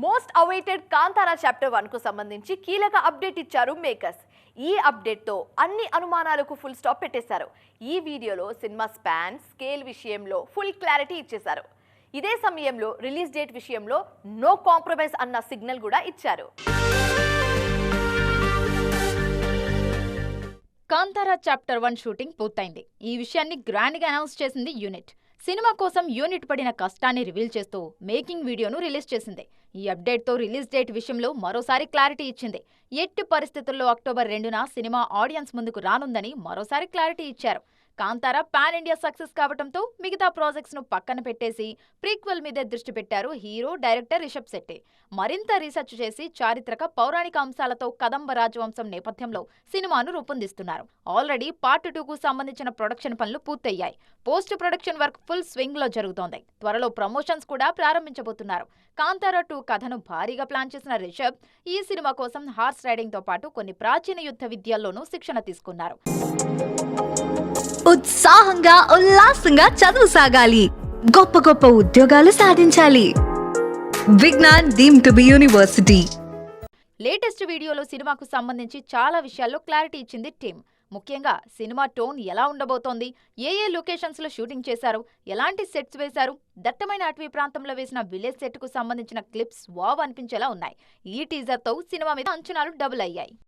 Most awaited Kantara chapter 1 కు సంబంధించి కీలక అప్డేట్ ఇచ్చారు మేకర్స్. ఈ అప్డేట్ తో అన్ని అనుమానాలకు ఫుల్ స్టాప్ పెట్టేశారు. ఈ వీడియోలో సినిమా స్పాన్, స్కేల్ విషయంలో ఫుల్ క్లారిటీ ఇచ్చేశారు. ఇదే సమయంలో రిలీజ్ డేట్ విషయంలో నో కాంప్రమైజ్ అన్న సిగ్నల్ కూడా ఇచ్చారు. కాంతారా చాప్టర్ 1 షూటింగ్ పూర్తయింది. ఈ విషయాన్ని గ్రాండ్ గా అనౌన్స్ చేసింది యూనిట్. సినిమా కోసం యూనిట్ పడిన కష్టాన్ని రివీల్ చేస్తూ మేకింగ్ వీడియోను రిలీజ్ చేసింది. ఈ అప్డేట్ తో రిలీజ్ డేట్ విషయంలో మరోసారి క్లారిటీ ఇచ్చింది. ఎట్టి పరిస్థితుల్లో అక్టోబర్ 2న సినిమా ఆడియన్స్ ముందుకు రానుందని మరోసారి క్లారిటీ ఇచ్చారు. కాంతారా పాన్ ఇండియా సక్సెస్ కావడంతో మిగతా ప్రాజెక్ట్స్ ను పక్కన పెట్టేసి ప్రీక్వెల్ మీదే దృష్టి పెట్టారు హీరో, డైరెక్టర్ రిషబ్ శెట్టి. మరింత రీసెర్చ్ చేసి చారిత్రక పౌరాణిక అంశాలతో కదంబ రాజవంశం నేపథ్యంలో సినిమాను రూపొందిస్తున్నారు. ఆల్రెడీ పార్ట్ 2కు సంబంధించిన ప్రొడక్షన్ పనులు పూర్తయ్యాయి. Post production work full swing లో జరుగుతోంది. త్వరలో ప్రమోషన్స్ కూడా ప్రారంభించబోతున్నారు. కాంతారా 2 కథను భారీగా ప్లాన్ చేసిన రిషబ్ ఈ సినిమా కోసం హార్స్ రైడింగ్ తో పాటు కొన్ని ప్రాచీన యుద్ధ విద్యల్లోనూ శిక్షణ తీసుకున్నారు. ఉత్సాహంగా ఉల్లాసంగా చదువు సాగాలి, గొప్ప గొప్ప ఉద్యోగాలు సాధించాలి. Vignan deemed to be university. Latest వీడియోలో సినిమాకు సంబంధించి చాలా విషయాల్లో క్లారిటీ ఇచ్చింది టీమ్. ముఖ్యంగా సినిమా టోన్ ఎలా ఉండబోతోంది, ఏ లొకేషన్స్ లో షూటింగ్ చేశారు, ఎలాంటి సెట్స్ వేశారు, దట్టమైన అటవీ ప్రాంతంలో వేసిన విలేజ్ సెట్ కు సంబంధించిన క్లిప్స్ వావ్ అనిపించేలా ఉన్నాయి. ఈ టీజర్ తో సినిమా మీద అంచనాలు డబుల్ అయ్యాయి.